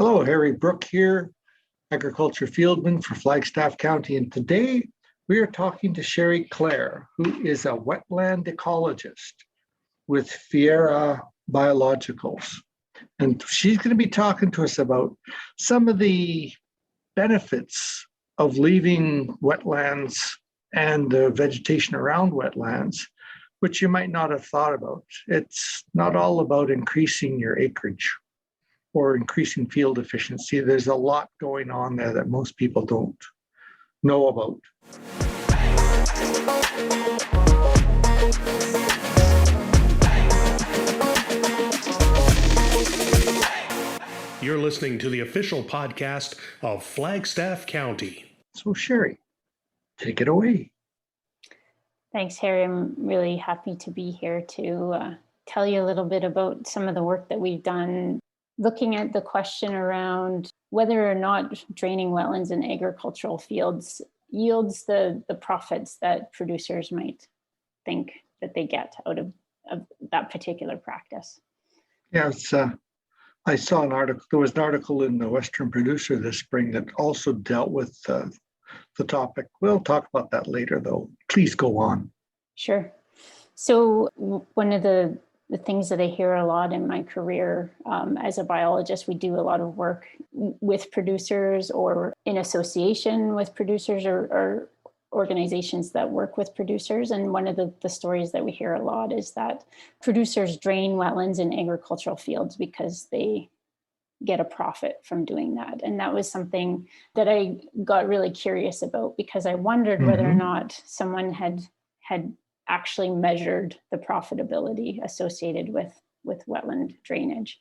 Hello, Harry Brook here, agriculture fieldman for Flagstaff County. And today we are talking to Shari Clare, who is a wetland ecologist with Fiera Biologicals. And she's going to be talking to us about some of the benefits of leaving wetlands and the vegetation around wetlands, which you might not have thought about. It's not all about increasing your acreage or increasing field efficiency. There's a lot going on there that most people don't know about. You're listening to the official podcast of Flagstaff County. So Shari, take it away. Thanks, Harry. I'm really happy to be here to tell you a little bit about some of the work that we've done looking at the question around whether or not draining wetlands in agricultural fields yields the profits that producers might think that they get out of that particular practice. Yeah, I saw an article. There was an article in the Western Producer this spring that also dealt with the topic. We'll talk about that later, though. Please go on. Sure. So one of the things that I hear a lot in my career as a biologist, we do a lot of work with producers or in association with producers or organizations that work with producers. And one of the stories that we hear a lot is that producers drain wetlands in agricultural fields because they get a profit from doing that. And that was something that I got really curious about because I wondered whether or not someone had actually measured the profitability associated with wetland drainage.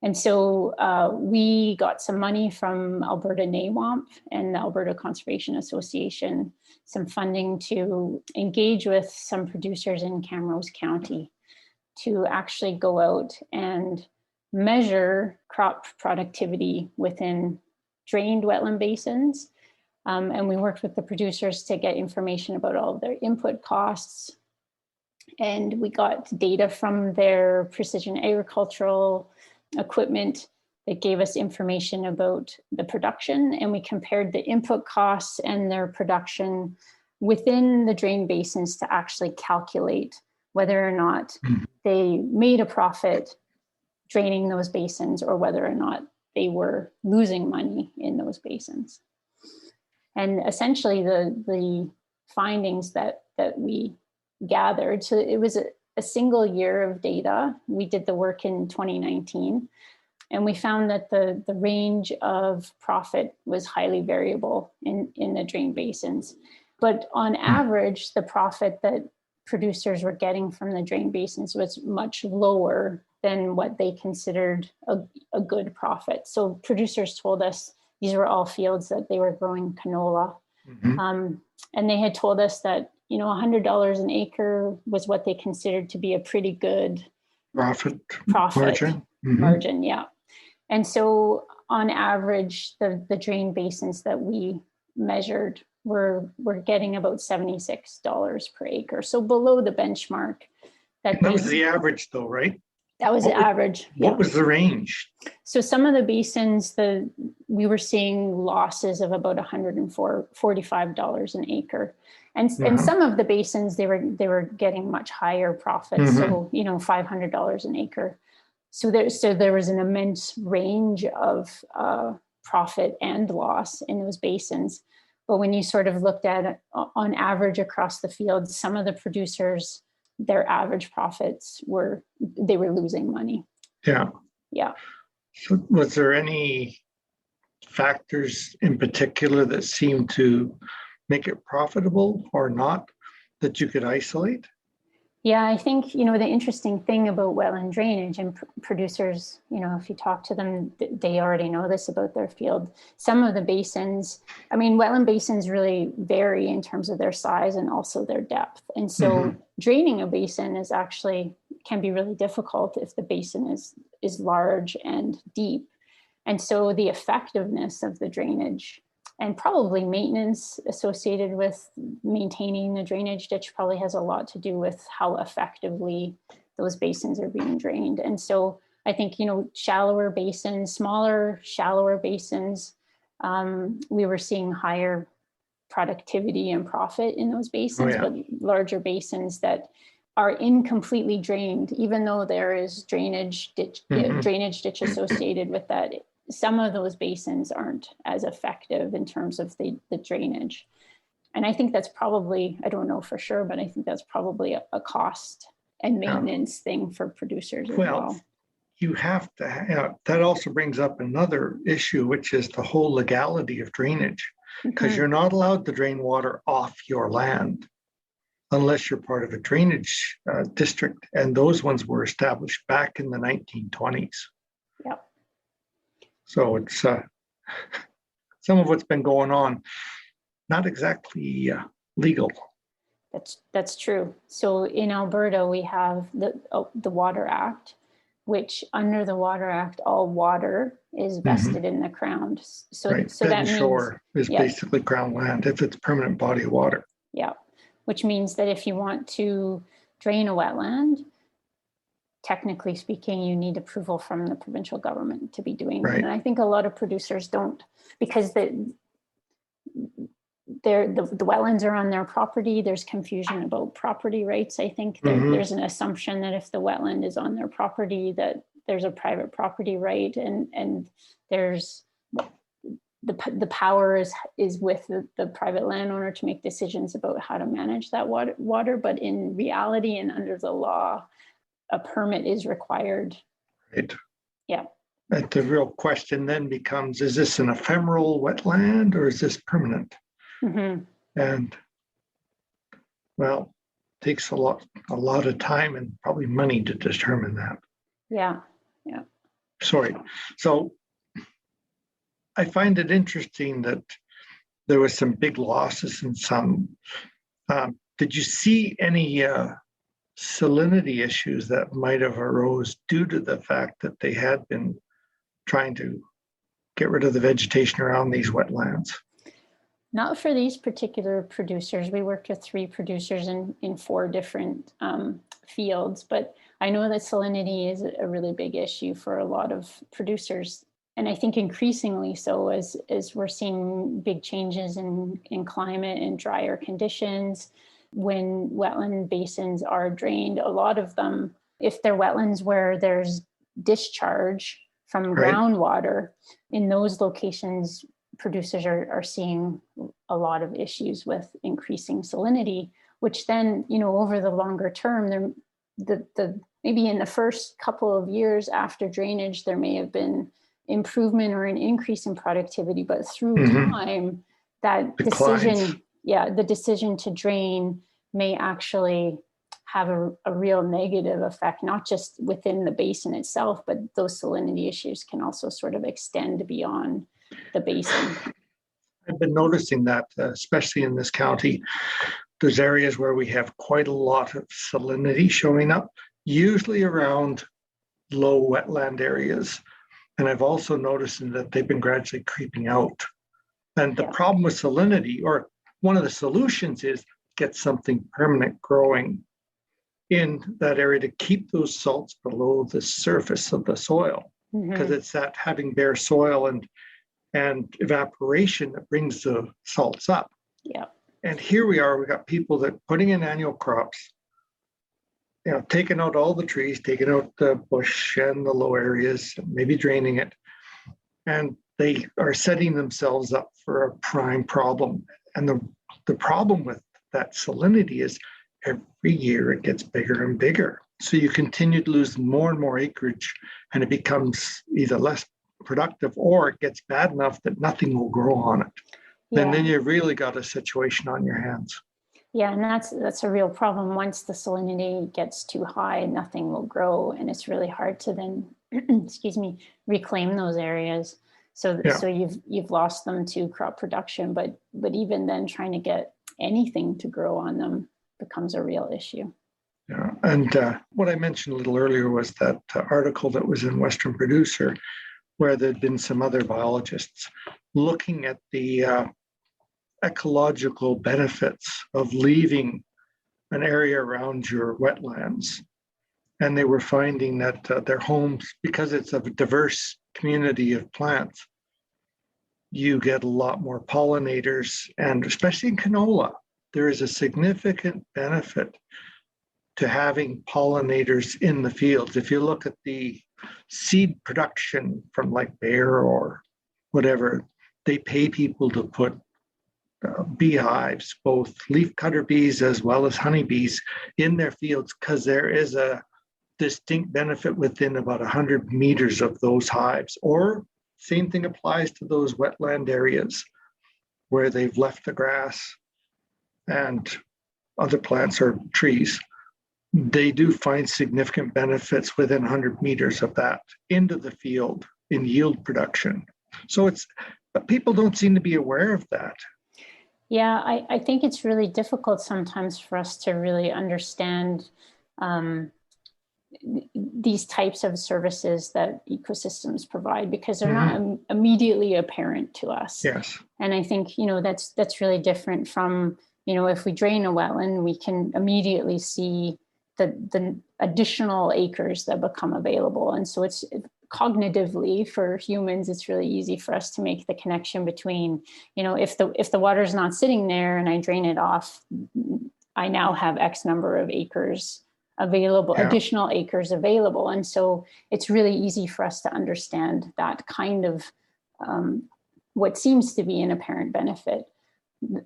And so we got some money from Alberta NAWAMP and the Alberta Conservation Association, some funding to engage with some producers in Camrose County to actually go out and measure crop productivity within drained wetland basins. And we worked with the producers to get information about all of their input costs. And we got data from their precision agricultural equipment that gave us information about the production. And we compared the input costs and their production within the drain basins to actually calculate whether or not they made a profit draining those basins or whether or not they were losing money in those basins. And essentially the findings that we gathered, so it was a single year of data. We did the work in 2019, and we found that the range of profit was highly variable in the drain basins. But on average, the profit that producers were getting from the drain basins was much lower than what they considered a good profit. So producers told us these were all fields that they were growing canola. And they had told us that, $100 an acre was what they considered to be a pretty good profit margin. Yeah. And so on average, the drain basins that we measured were getting about $76 per acre. So below the benchmark. That was the average though, right? That was the average. What was the range? So some of the basins, we were seeing losses of about $145 an acre. And some of the basins, they were getting much higher profits. So, $500 an acre. So there was an immense range of profit and loss in those basins. But when you sort of looked at it on average across the field, some of the producers, their average profits they were losing money. Yeah. Yeah. So was there any factors in particular that seemed to make it profitable or not that you could isolate? Yeah, I think, the interesting thing about wetland drainage and producers, if you talk to them, they already know this about their field. Some of the basins, wetland basins really vary in terms of their size and also their depth. And so draining a basin can be really difficult if the basin is large and deep. And so the effectiveness of the drainage and probably maintenance associated with maintaining the drainage ditch probably has a lot to do with how effectively those basins are being drained. And so I think, shallower basins, smaller, shallower basins, we were seeing higher productivity and profit in those basins, but larger basins that are incompletely drained, even though there is drainage ditch associated with that. Some of those basins aren't as effective in terms of the drainage. And I think that's probably, I don't know for sure, but I think that's probably a cost and maintenance thing for producers as well. You have to, that also brings up another issue, which is the whole legality of drainage, because you're not allowed to drain water off your land unless you're part of a drainage district. And those ones were established back in the 1920s. Yep. So it's some of what's been going on, not exactly legal. That's true. So in Alberta, we have the Water Act, which under the Water Act, all water is vested in the Crown. So that means shore is basically Crown land if it's permanent body of water. Yeah, which means that if you want to drain a wetland, technically speaking, you need approval from the provincial government to be doing that. And I think a lot of producers don't, because the wetlands are on their property. There's confusion about property rights. I think there's an assumption that if the wetland is on their property, that there's a private property right, and there's the power is with the private landowner to make decisions about how to manage that water. But in reality and under the law, a permit is required. Right. Yeah. But the real question then becomes, is this an ephemeral wetland or is this permanent? And well, it takes a lot of time and probably money to determine that. Yeah. Sorry. So I find it interesting that there was some big losses in some. Did you see any salinity issues that might have arose due to the fact that they had been trying to get rid of the vegetation around these wetlands? Not for these particular producers. We worked with 3 producers in 4 different fields, but I know that salinity is a really big issue for a lot of producers. And I think increasingly so as we're seeing big changes in climate and drier conditions. When wetland basins are drained, a lot of them, if they're wetlands where there's discharge from groundwater, in those locations, producers are seeing a lot of issues with increasing salinity, which then, over the longer term, maybe in the first couple of years after drainage, there may have been improvement or an increase in productivity, but through time, that decision, the decision to drain may actually have a real negative effect, not just within the basin itself, but those salinity issues can also sort of extend beyond the basin. I've been noticing that, especially in this county, there's areas where we have quite a lot of salinity showing up, usually around low wetland areas. And I've also noticed that they've been gradually creeping out. And the problem with salinity, or one of the solutions, is get something permanent growing in that area to keep those salts below the surface of the soil, because it's that having bare soil and evaporation that brings the salts up. Yeah. And here we are, we got people that putting in annual crops, taking out all the trees, taking out the bush and the low areas, maybe draining it. And they are setting themselves up for a prime problem. And the problem with that salinity is every year it gets bigger and bigger. So you continue to lose more and more acreage, and it becomes either less productive or it gets bad enough that nothing will grow on it. And then you've really got a situation on your hands. Yeah, and that's a real problem. Once the salinity gets too high, nothing will grow, and it's really hard to then, reclaim those areas. So you've lost them to crop production, but even then, trying to get anything to grow on them becomes a real issue. Yeah, and what I mentioned a little earlier was that article that was in Western Producer, where there'd been some other biologists looking at the ecological benefits of leaving an area around your wetlands And they were finding that their homes, because it's a diverse community of plants, you get a lot more pollinators. And especially in canola, there is a significant benefit to having pollinators in the fields. If you look at the seed production from like Bayer or whatever, they pay people to put beehives, both leafcutter bees as well as honeybees, in their fields, because there is a distinct benefit within about 100 meters of those hives. Or same thing applies to those wetland areas where they've left the grass and other plants or trees. They do find significant benefits within 100 meters of that into the field in yield production. So but people don't seem to be aware of that. Yeah, I think it's really difficult sometimes for us to really understand these types of services that ecosystems provide, because they're not immediately apparent to us. Yes. And I think, that's really different from, if we drain a wetland, we can immediately see the additional acres that become available. And so it's cognitively, for humans, it's really easy for us to make the connection between, if the water's not sitting there and I drain it off, I now have X number of acres available, additional acres available. And so it's really easy for us to understand that kind of what seems to be an apparent benefit.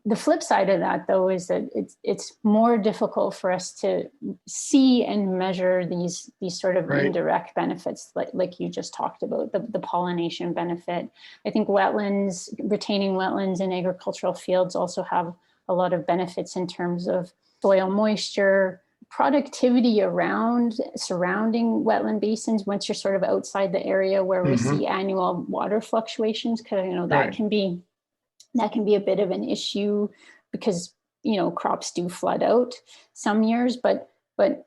The flip side of that, though, is that it's more difficult for us to see and measure these sort of indirect benefits, like you just talked about, the pollination benefit. I think retaining wetlands in agricultural fields also have a lot of benefits in terms of soil moisture, productivity surrounding wetland basins once you're sort of outside the area where we see annual water fluctuations, because that can be a bit of an issue because crops do flood out some years, but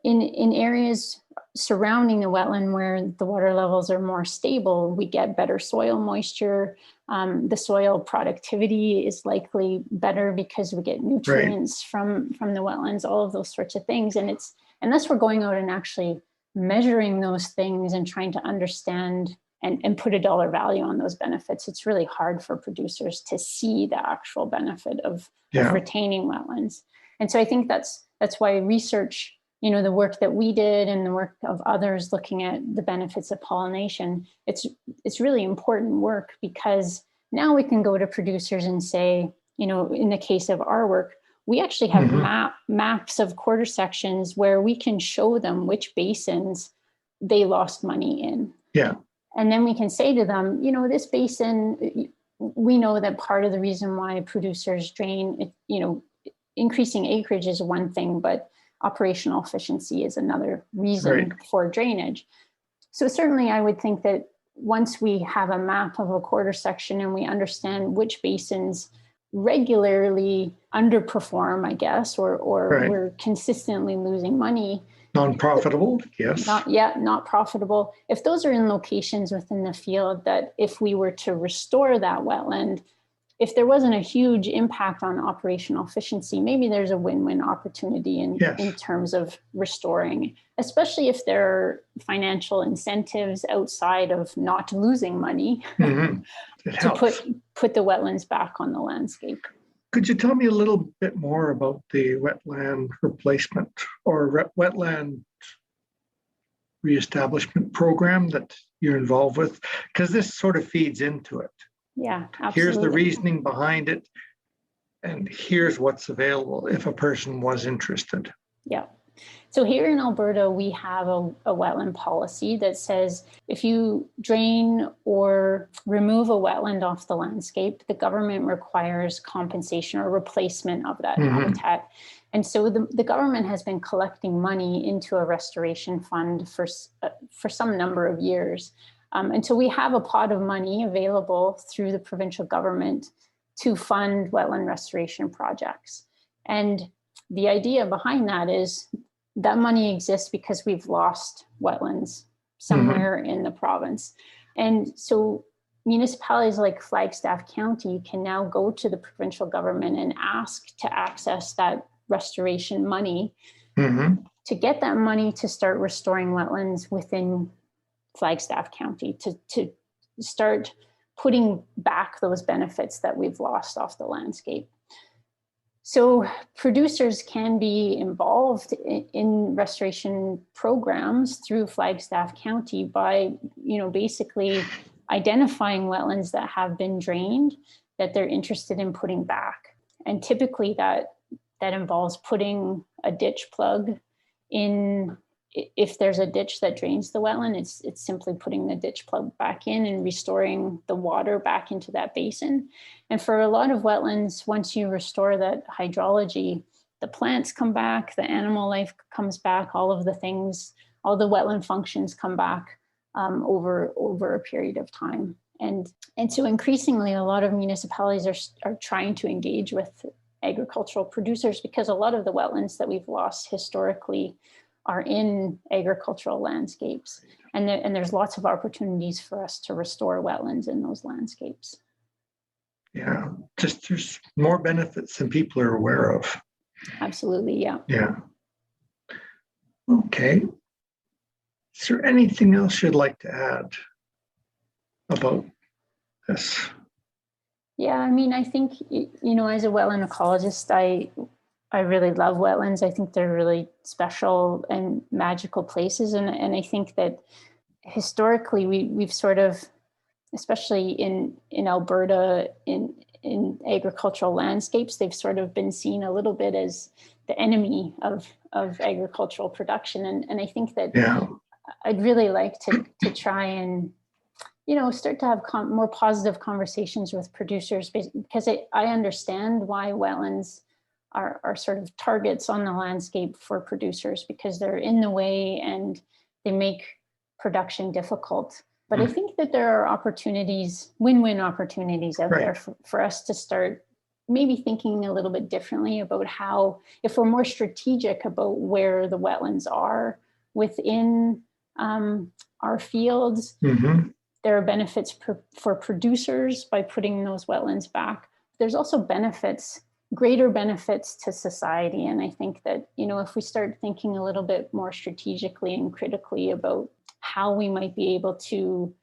in areas surrounding the wetland where the water levels are more stable, we get better soil moisture. The soil productivity is likely better because we get nutrients from the wetlands, all of those sorts of things. And unless we're going out and actually measuring those things and trying to understand and put a dollar value on those benefits, it's really hard for producers to see the actual benefit of retaining wetlands. And so I think that's why research, the work that we did and the work of others looking at the benefits of pollination, it's really important work, because now we can go to producers and say, in the case of our work, we actually have maps of quarter sections where we can show them which basins they lost money in. Yeah. And then we can say to them, this basin, we know that part of the reason why producers drain, increasing acreage is one thing, but operational efficiency is another reason for drainage. So certainly I would think that once we have a map of a quarter section and we understand which basins regularly underperform, I guess, or we're consistently losing money. Non-profitable, yes. Not profitable. If those are in locations within the field that if we were to restore that wetland, if there wasn't a huge impact on operational efficiency, maybe there's a win-win opportunity in terms of restoring, especially if there are financial incentives outside of not losing money to put the wetlands back on the landscape. Could you tell me a little bit more about the wetland replacement or wetland reestablishment program that you're involved with? Because this sort of feeds into it. Yeah, absolutely. Here's the reasoning behind it, and here's what's available if a person was interested. Yeah. So here in Alberta, we have a wetland policy that says if you drain or remove a wetland off the landscape, the government requires compensation or replacement of that habitat. And so the government has been collecting money into a restoration fund for some number of years. And so we have a pot of money available through the provincial government to fund wetland restoration projects. And the idea behind that is that money exists because we've lost wetlands somewhere in the province. And so municipalities like Flagstaff County can now go to the provincial government and ask to access that restoration money Mm-hmm. to get that money to start restoring wetlands within Flagstaff County, to start putting back those benefits that we've lost off the landscape. So producers can be involved in restoration programs through Flagstaff County by, basically identifying wetlands that have been drained that they're interested in putting back. And typically that involves putting a ditch plug in. If there's a ditch that drains the wetland, it's simply putting the ditch plug back in and restoring the water back into that basin. And for a lot of wetlands, once you restore that hydrology, the plants come back, the animal life comes back, all of the things, all the wetland functions come back over a period of time. And so increasingly, a lot of municipalities are trying to engage with agricultural producers, because a lot of the wetlands that we've lost historically are in agricultural landscapes. And there's lots of opportunities for us to restore wetlands in those landscapes. Yeah, just there's more benefits than people are aware of. Absolutely, yeah. Yeah. Okay. Is there anything else you'd like to add about this? Yeah, I think, as a wetland ecologist, I really love wetlands. I think they're really special and magical places. And I think that historically we've sort of, especially in Alberta, in agricultural landscapes, they've sort of been seen a little bit as the enemy of agricultural production. And I think that I'd really like to try and, start to have more positive conversations with producers, because I understand why wetlands are sort of targets on the landscape for producers, because they're in the way and they make production difficult. But I think that there are opportunities, win-win opportunities out there for us to start maybe thinking a little bit differently about how, if we're more strategic about where the wetlands are within our fields, there are benefits for producers by putting those wetlands back. There's also greater benefits to society. And I think that, if we start thinking a little bit more strategically and critically about how we might be able to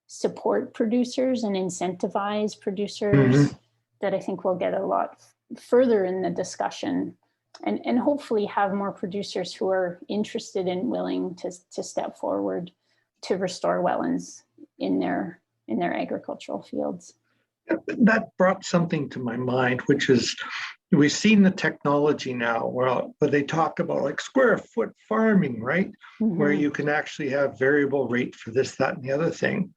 support producers and incentivize producers, that I think we'll get a lot further in the discussion, and hopefully have more producers who are interested and willing to step forward to restore wetlands in their agricultural fields. That brought something to my mind, which is, we've seen the technology now where they talk about like square foot farming, right? Where you can actually have variable rate for this, that, and the other thing.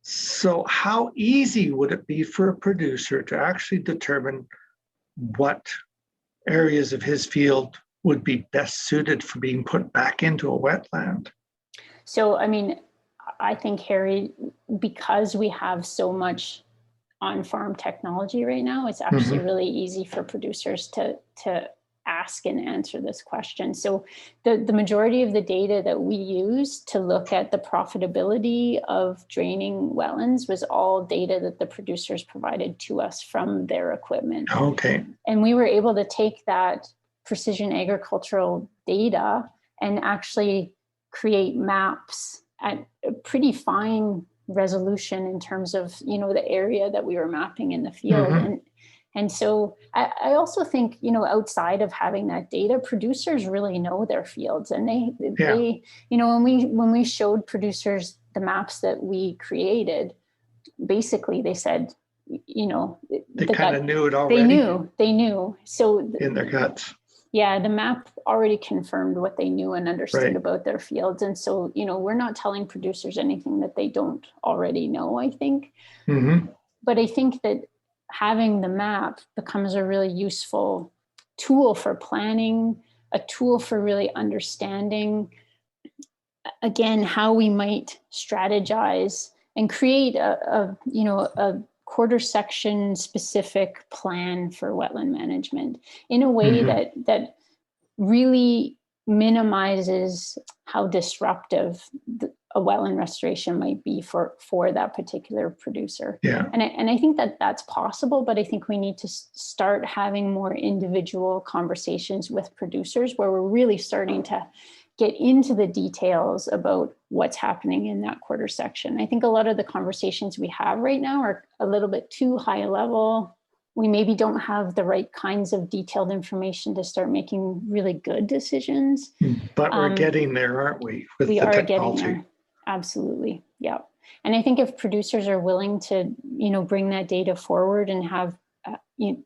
So how easy would it be for a producer to actually determine what areas of his field would be best suited for being put back into a wetland? So, I think, Harry, because we have so much on-farm technology right now, it's actually really easy for producers to ask and answer this question. So the majority of the data that we use to look at the profitability of draining wetlands was all data that the producers provided to us from their equipment. Okay. And we were able to take that precision agricultural data and actually create maps at a pretty fine resolution in terms of, the area that we were mapping in the field. And so I also think, outside of having that data, producers really know their fields, and they when we showed producers the maps that we created, basically they said, they kind of knew it already. They knew. So in their guts. Yeah, the map already confirmed what they knew and understood about their fields. And so, we're not telling producers anything that they don't already know, I think. But I think that having the map becomes a really useful tool for planning, a tool for really understanding, again, how we might strategize and create a quarter section specific plan for wetland management in a way that really minimizes how disruptive a wetland restoration might be for that particular producer. Yeah. And I think that that's possible, but I think we need to start having more individual conversations with producers where we're really starting to get into the details about what's happening in that quarter section. I think a lot of the conversations we have right now are a little bit too high level. We maybe don't have the right kinds of detailed information to start making really good decisions. But we're getting there, aren't we? With we the are technology. getting there. Absolutely. Yeah. And I think if producers are willing to, bring that data forward and have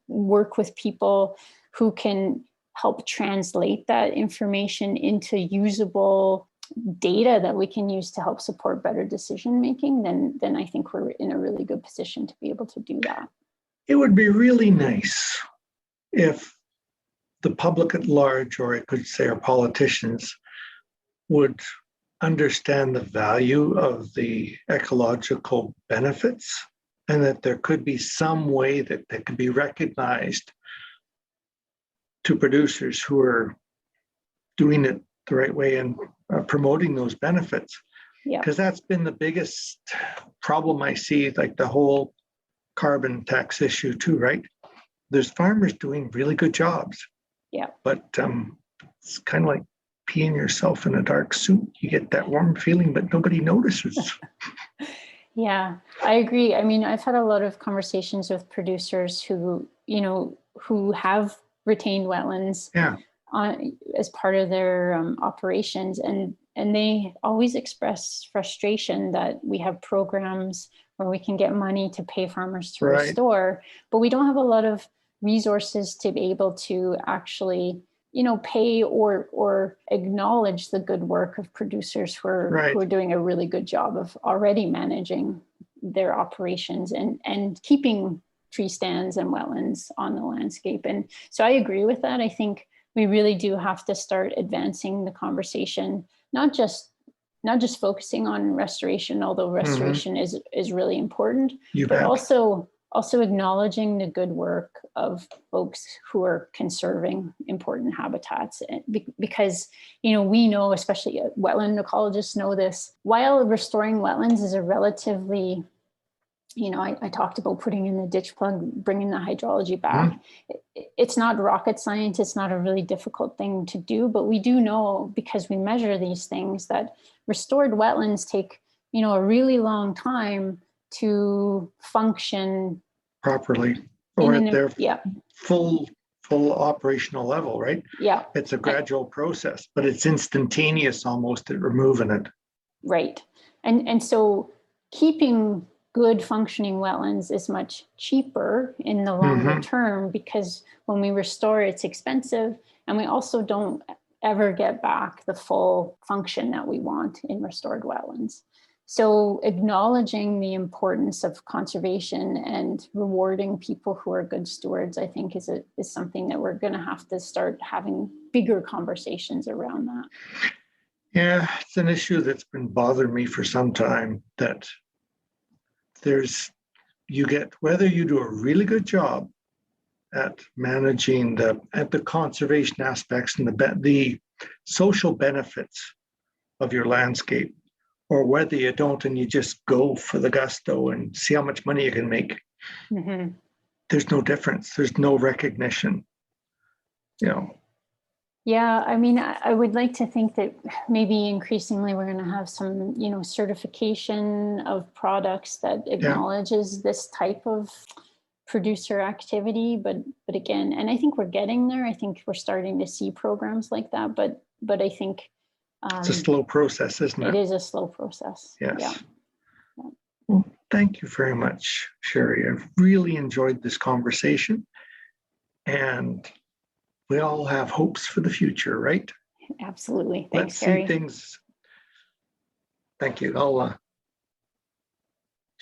work with people who can help translate that information into usable data that we can use to help support better decision making, then I think we're in a really good position to be able to do that. It would be really nice if the public at large, or I could say our politicians, would understand the value of the ecological benefits, and that there could be some way that they could be recognized to producers who are doing it the right way and promoting those benefits. Yeah. Because that's been the biggest problem I see, like the whole carbon tax issue too, right? There's farmers doing really good jobs. Yeah. But it's kind of like peeing yourself in a dark suit. You get that warm feeling, but nobody notices. Yeah, I agree. I mean, I've had a lot of conversations with producers who have retained wetlands as part of their operations. And they always express frustration that we have programs where we can get money to pay farmers to restore, but we don't have a lot of resources to be able to actually pay or acknowledge the good work of producers who are doing a really good job of already managing their operations and keeping tree stands and wetlands on the landscape. And so I agree with that. I think we really do have to start advancing the conversation, not just focusing on restoration, although restoration is really important, but also acknowledging the good work of folks who are conserving important habitats. Because, we know, especially wetland ecologists know this, while restoring wetlands is a relatively, I talked about putting in the ditch plug, bringing the hydrology back. It's not rocket science. It's not a really difficult thing to do, but we do know, because we measure these things, that restored wetlands take, a really long time to function properly, or at their full operational level, right? Yeah. It's a gradual process, but it's instantaneous almost at removing it. Right. And so keeping good functioning wetlands is much cheaper in the longer term, because when we restore, it's expensive, and we also don't ever get back the full function that we want in restored wetlands. So acknowledging the importance of conservation and rewarding people who are good stewards, I think is something that we're going to have to start having bigger conversations around that. Yeah, it's an issue that's been bothering me for some time, that you get, whether you do a really good job at managing the conservation aspects and the social benefits of your landscape, or whether you don't and you just go for the gusto and see how much money you can make. There's no difference. There's no recognition. Yeah, I mean, I would like to think that maybe increasingly we're going to have some, certification of products that acknowledges this type of producer activity. But again, and I think we're getting there. I think we're starting to see programs like that. But I think it's a slow process, isn't it? It is a slow process. Yes. Yeah. Well, thank you very much, Shari. I've really enjoyed this conversation, and we all have hopes for the future, right? Absolutely. Thanks, Let's Shari. see things. Thank you. I'll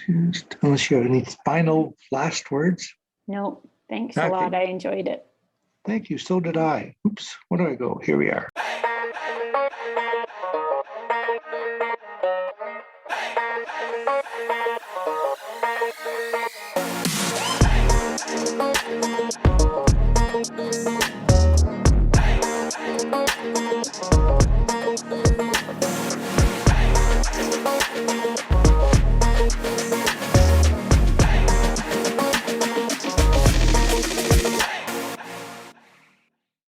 just, unless you have any final last words. No, thanks a lot. I enjoyed it. Thank you. So did I. Oops, where do I go? Here we are.